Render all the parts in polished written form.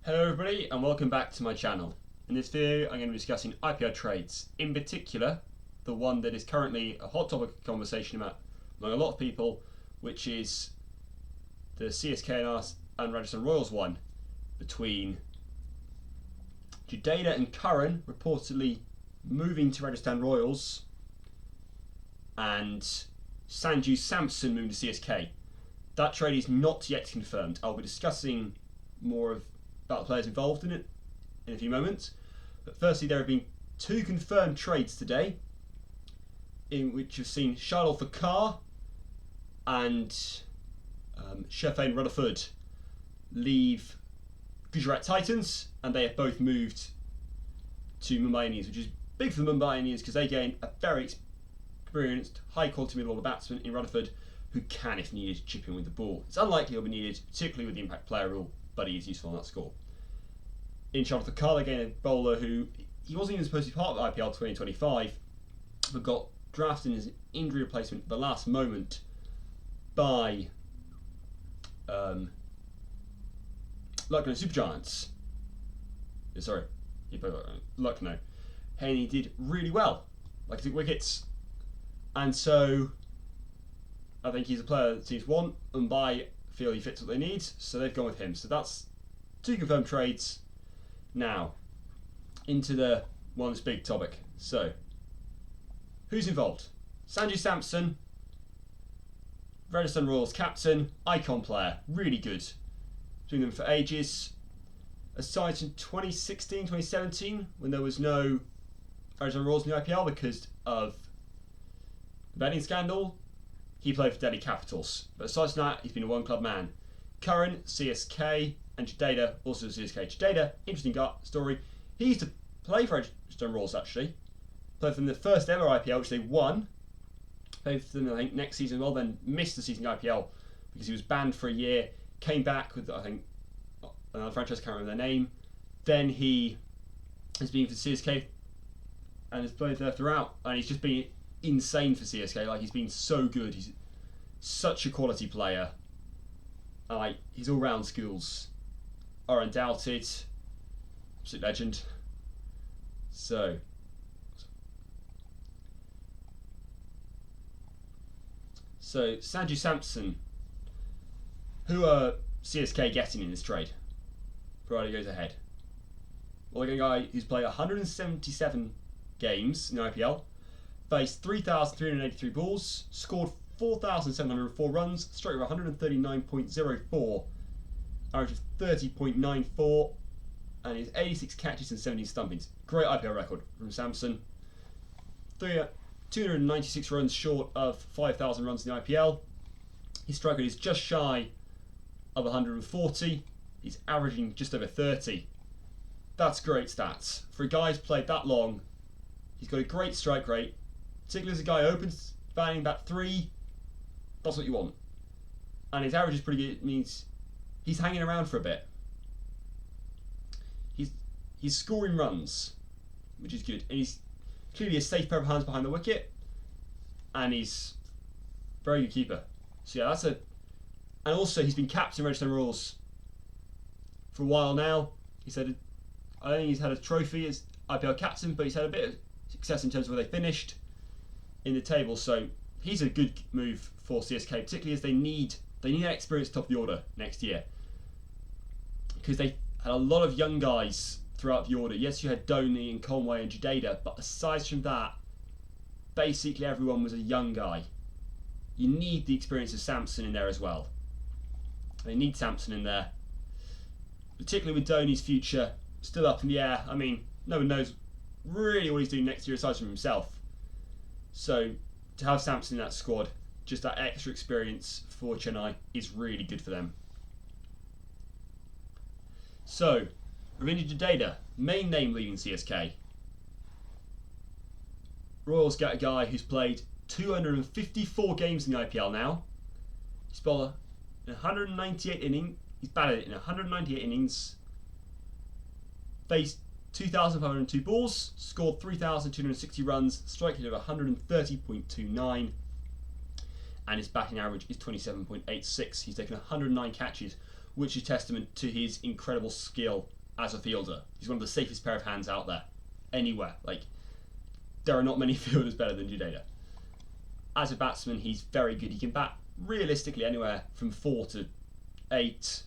Hello everybody and welcome back to my channel. In this video I'm going to be discussing IPL trades, in particular the one that is currently a hot topic of conversation among a lot of people, which is the CSK and Rajasthan Royals one between Jadeja and Curran reportedly moving to Rajasthan Royals and Samson moving to CSK. That trade is not yet confirmed. I'll be discussing more about the players involved in it in a few moments. But firstly, there have been two confirmed trades today, in which you've seen Shardul for Carr and Sheffield Rutherford leave Gujarat Titans, and they have both moved to Mumbai Indians, which is big for the Mumbai Indians because they gain a very experienced, high-quality middle-order batsman in Rutherford who can, if needed, chip in with the ball. It's unlikely he'll be needed, particularly with the impact player rule, but he is useful on that score. In Shardul for Carr, they gain a bowler who he wasn't even supposed to be part of IPL 2025, but got drafted as an injury replacement at the last moment by Lucknow Super Giants. Sorry, Lucknow. And he did really well, like 6 wickets. And so I think he's a player that teams want, and Mumbai feel he fits what they need, so they've gone with him. So that's two confirmed trades. Now, into the one that's big topic. So, who's involved? Samson, Rajasthan Royals captain, icon player, really good. Doing them for ages. Aside from 2016, 2017, when there was no Rajasthan Royals in the IPL because of the betting scandal, he played for Delhi Capitals. But aside from that, he's been a one-club man. Curran, CSK, and Jadeja, also CSK. Jadeja, interesting story. He used to play for Rajasthan Royals, actually. Played for them the first ever IPL, which they won. Played for them, I think, next season as well, then missed the season IPL because he was banned for a year. Came back with, I think, another franchise, can't remember their name. Then he has been for CSK and has played there throughout. And he's just been insane for CSK. Like, he's been so good. He's such a quality player. Like, his all-round skills are undoubted. Absolute legend. So Samson, who are CSK getting in this trade, provided it goes ahead? Well, they're getting a guy who's played 177 games in the IPL, faced 3,383 balls, scored 4,704 runs, strike rate of 139.04, average of 30.94, and his 86 catches and 17 stumpings. Great IPL record from Samson. 296 runs short of 5,000 runs in the IPL. His strike rate is just shy of 140. He's averaging just over 30. That's great stats. For a guy who's played that long, he's got a great strike rate. Particularly as a guy who opens batting bat 3, that's what you want. And his average is pretty good. It means he's hanging around for a bit. He's scoring runs, which is good. And he's clearly a safe pair of hands behind the wicket. And he's a very good keeper. So yeah, and also he's been captain of Rajasthan Royals for a while now. I don't think he's had a trophy as IPL captain, but he's had a bit of success in terms of where they finished in the table. So he's a good move for CSK, particularly as they need that experience top of the order next year, because they had a lot of young guys throughout the order. Yes, you had Dhoni and Conway and Jadeja, but aside from that, basically everyone was a young guy. You need the experience of Samson in there as well. They need Samson in there, particularly with Dhoni's future still up in the air. I mean, no one knows really what he's doing next year aside from himself. So to have Samson in that squad, just that extra experience for Chennai is really good for them. So, Ravindra Jadeja, main name leaving CSK. Royals get a guy who's played 254 games in the IPL now. He's bowled in 198 innings. He's batted in 198 innings. Faced 2,502 balls, scored 3,260 runs, strike rate of 130.29, and his batting average is 27.86. He's taken 109 catches, which is testament to his incredible skill as a fielder. He's one of the safest pair of hands out there, anywhere. Like, there are not many fielders better than Jadeja. As a batsman, he's very good. He can bat realistically anywhere from 4 to 8.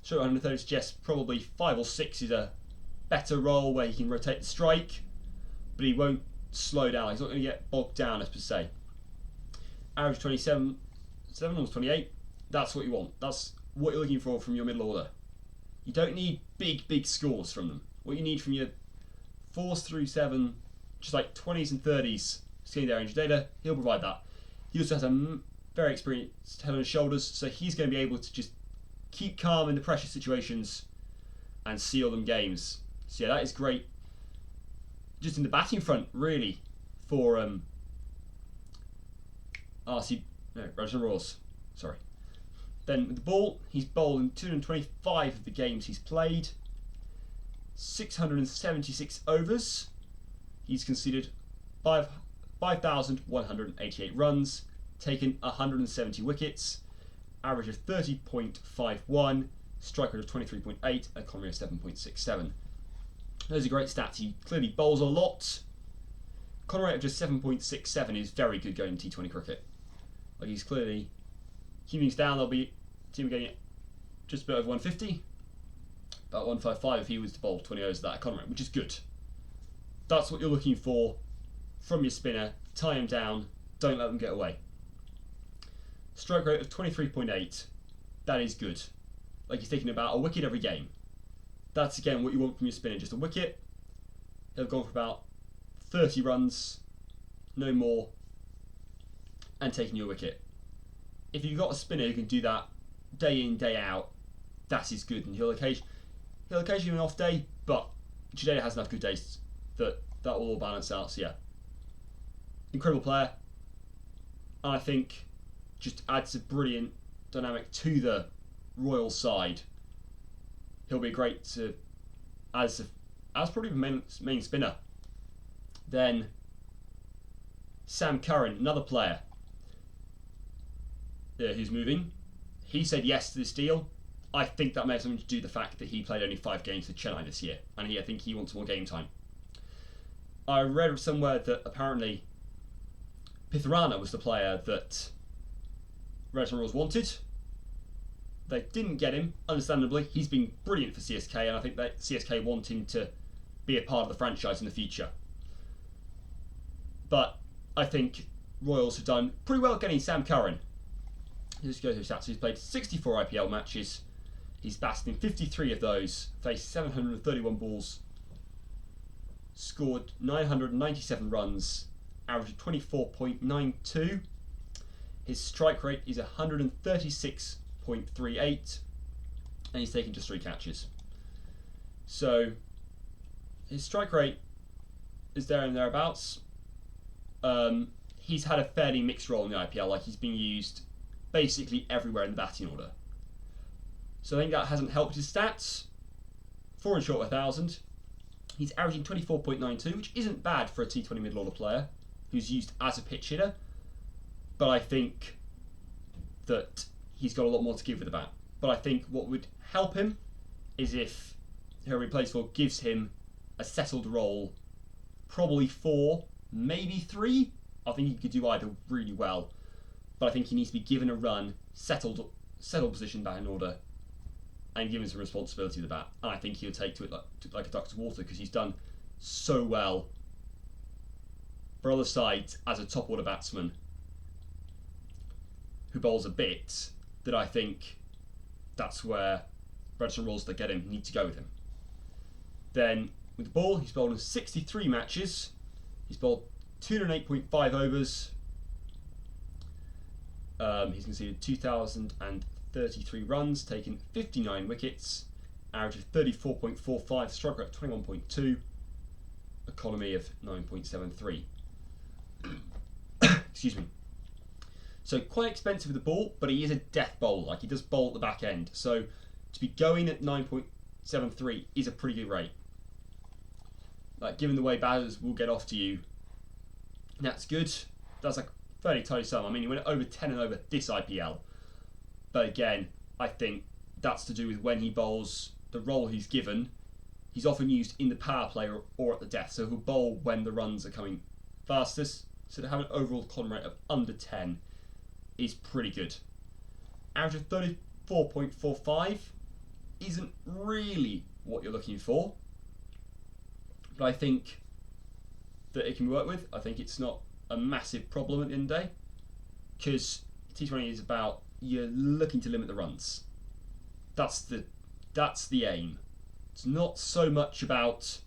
Sure, 130 suggests probably 5 or 6 is a better role where he can rotate the strike, but he won't slow down. He's not going to get bogged down, as per se. Average 27, almost 28. That's what you want. That's what you're looking for from your middle order. You don't need big scores from them. What you need from your 4s through 7, just like 20s and 30s, sitting there in Jadeja, he'll provide that. He also has a very experienced head on his shoulders, so he's going to be able to just keep calm in the pressure situations and seal them games. So yeah, that is great. Just in the batting front, really, for Rajasthan Royals. Sorry. Then with the ball, he's bowled in 225 of the games he's played. 676 overs. He's conceded 5,188 runs, taken 170 wickets, average of 30.51, strike rate of 23.8, economy of 7.67. Those are great stats. He clearly bowls a lot. Economy rate of just 7.67 is very good going to T20 cricket. Like, he's clearly keeping things down. There'll be team getting it just a bit over 150, about 155 if he was to bowl 20 overs of that economy rate, which is good. That's what you're looking for from your spinner. Tie him down. Don't let them get away. Strike rate of 23.8. That is good. Like, he's taking about a wicket every game. That's, again, what you want from your spinner. Just a wicket. He'll go for about 30 runs, no more, and taking your wicket. If you've got a spinner who can do that day in, day out, that is good. And he'll occasionally have an off day, but Jadeja has enough good days that will all balance out. So yeah, incredible player. And I think just adds a brilliant dynamic to the Royal side. He'll be great to as probably the main spinner. Then Sam Curran, another player who's moving. He said yes to this deal. I think that may have something to do with the fact that he played only 5 games for Chennai this year, and I think he wants more game time. I read somewhere that apparently Pitharana was the player that Rajasthan Royals wanted. They didn't get him, understandably. He's been brilliant for CSK, and I think that CSK want him to be a part of the franchise in the future. But I think Royals have done pretty well getting Sam Curran. Let's go through stats. He's played 64 IPL matches. He's batted in 53 of those, faced 731 balls, scored 997 runs, averaged 24.92. His strike rate is 136.38, and he's taken just 3 catches. So his strike rate is there and thereabouts. He's had a fairly mixed role in the IPL. Like, he's been used basically everywhere in the batting order. So I think that hasn't helped his stats. 4 and short of 1,000. He's averaging 24.92, which isn't bad for a T20 middle order player who's used as a pitch hitter. But I think that he's got a lot more to give with the bat. But I think what would help him is if whoever he plays for gives him a settled role, probably 4, maybe 3. I think he could do either really well. But I think he needs to be given a run, settled position back in order, and given some responsibility with the bat. And I think he'll take to it like a duck to water, because he's done so well for other sides as a top order batsman who bowls a bit, that I think that's where Rajasthan Royals that get him need to go with him. Then with the ball, he's bowled in 63 matches. He's bowled 208.5 overs. He's conceded 2,033 runs, taken 59 wickets, average of 34.45, strike rate 21.2, economy of 9.73. Excuse me. So quite expensive with the ball, but he is a death bowler. Like, he does bowl at the back end. So to be going at 9.73 is a pretty good rate. Like, given the way batters will get off to you, that's good. That's like fairly tight sum. I mean, he went over 10 and over this IPL. But again, I think that's to do with when he bowls the role he's given, he's often used in the power play or at the death. So he'll bowl when the runs are coming fastest. So to have an overall column rate of under 10 is pretty good. Average of 34.45 isn't really what you're looking for, but I think that it can be worked with. I think it's not a massive problem at the end of the day, because T20 is about you're looking to limit the runs. That's the aim. It's not so much about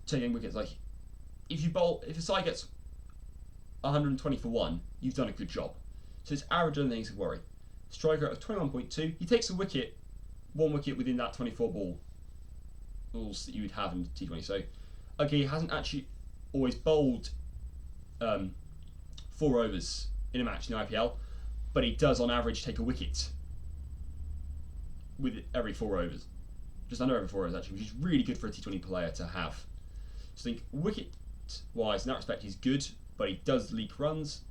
taking wickets. Like if a side gets 120 for one, you've done a good job. So it's average, I don't think it's a worry. Strike rate of 21.2. He takes one wicket within that 24 balls that you would have in T20. So, okay, he hasn't actually always bowled 4 overs in a match in the IPL, but he does on average take a wicket with every 4 overs. Just under every 4 overs actually, which is really good for a T20 player to have. So I think wicket-wise, in that respect, he's good, but he does leak runs.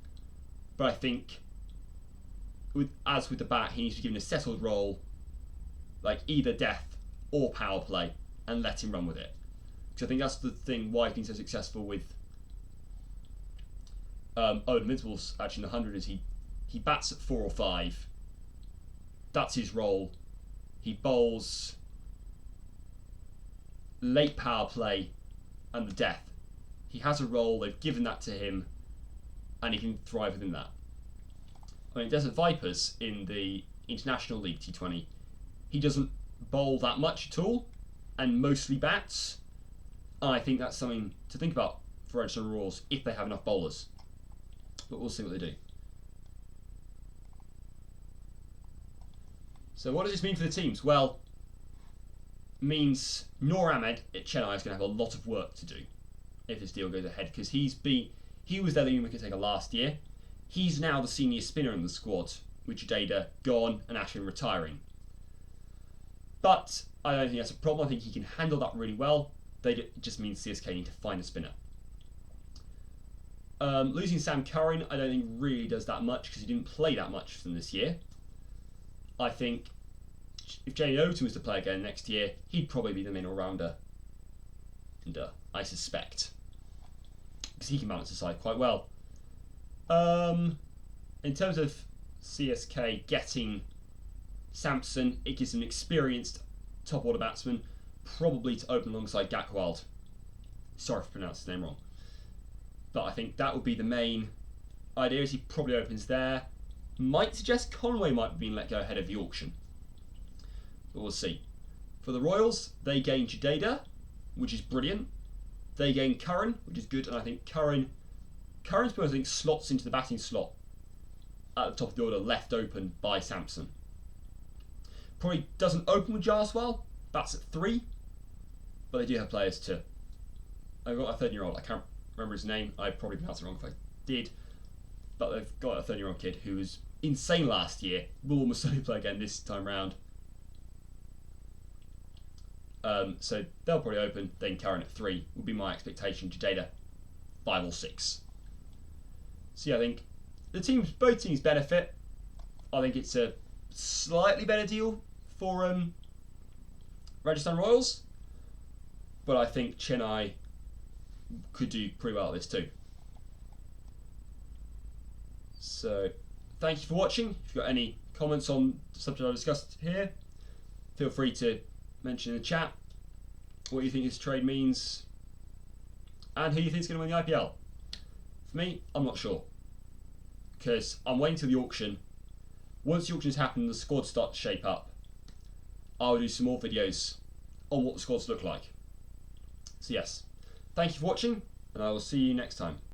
But I think, as with the bat, he needs to be given a settled role, like either death or power play, and let him run with it. Because I think that's the thing why he's been so successful with Invincibles actually in the 100 is he bats at 4 or 5. That's his role. He bowls late power play and the death. He has a role, they've given that to him, and he can thrive within that. I mean, Desert Vipers in the International League T20, he doesn't bowl that much at all, and mostly bats. And I think that's something to think about for Rajasthan Royals if they have enough bowlers. But we'll see what they do. So what does this mean for the teams? Well, it means Noor Ahmed at Chennai is going to have a lot of work to do if this deal goes ahead, because he was their leading wicket taker last year. He's now the senior spinner in the squad, with Jadeja gone and Ashwin retiring. But I don't think that's a problem. I think he can handle that really well. It just means CSK need to find a spinner. Losing Sam Curran, I don't think really does that much because he didn't play that much for them this year. I think if Jamie Overton was to play again next year, he'd probably be the main all-rounder. And I suspect, because he can balance the side quite well. In terms of CSK getting Samson, it gives an experienced top order batsman, probably to open alongside Gaikwad. Sorry if I pronounced his name wrong. But I think that would be the main idea, is he probably opens there. Might suggest Conway might be let go ahead of the auction. But we'll see. For the Royals, they gain Jadeja, which is brilliant. They gain Curran, which is good, and I think Curran's I think slots into the batting slot at the top of the order, left open by Samson. Probably doesn't open with Jarswal, bats at 3, but they do have players to. I've got a 13-year-old, I can't remember his name, I'd probably pronounce it wrong if I did, but they've got a 13-year-old kid who was insane last year, will almost certainly play again this time round. So they'll probably open, then Curran at 3 would be my expectation. Jadeja 5 or 6. So yeah, I think both teams benefit. I think it's a slightly better deal for Rajasthan Royals, but I think Chennai could do pretty well at this too. So thank you for watching. If you've got any comments on the subject I discussed here, feel free to mention in the chat what you think this trade means and who you think is going to win the IPL. For me, I'm not sure, because I'm waiting till the auction. Once the auction's happened and the squad starts to shape up, I'll do some more videos on what the squads look like. So yes, thank you for watching, and I will see you next time.